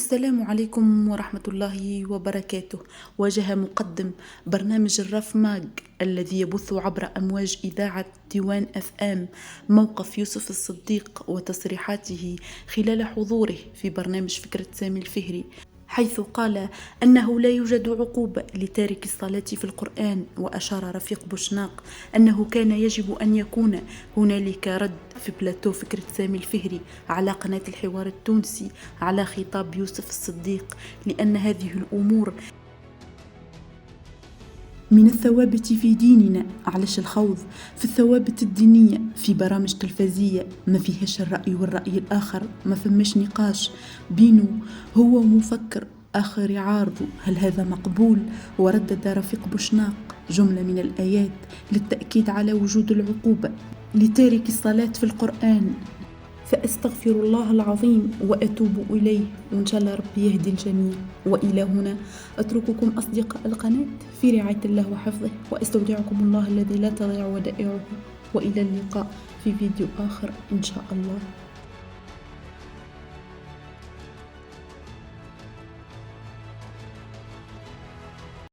السلام عليكم ورحمة الله وبركاته. واجه مقدم برنامج الرف ماج الذي يبث عبر أمواج إذاعة ديوان اف ام موقف يوسف الصديق وتصريحاته خلال حضوره في برنامج فكرة سامي الفهري، حيث قال أنه لا يوجد عقوبة لتارك الصلاة في القرآن. وأشار رفيق بوشناق أنه كان يجب أن يكون هنالك رد في بلاتو فكرة سامي الفهري على قناة الحوار التونسي على خطاب يوسف الصديق، لأن هذه الأمور من الثوابت في ديننا. علش الخوض في الثوابت الدينية في برامج تلفزية ما فيهاش الرأي والرأي الآخر، ما فماش نقاش بينه هو ومفكر آخر يعارضه، هل هذا مقبول؟ وردد رفيق بوشناق جملة من الآيات للتأكيد على وجود العقوبة لتارك الصلاة في القرآن. فأستغفر الله العظيم وأتوب إليه، وإن شاء الله ربي يهدي الجميع. وإلى هنا أترككم أصدقاء القناة في رعاية الله وحفظه، وأستودعكم الله الذي لا تضيع ودائعه، وإلى اللقاء في فيديو آخر إن شاء الله.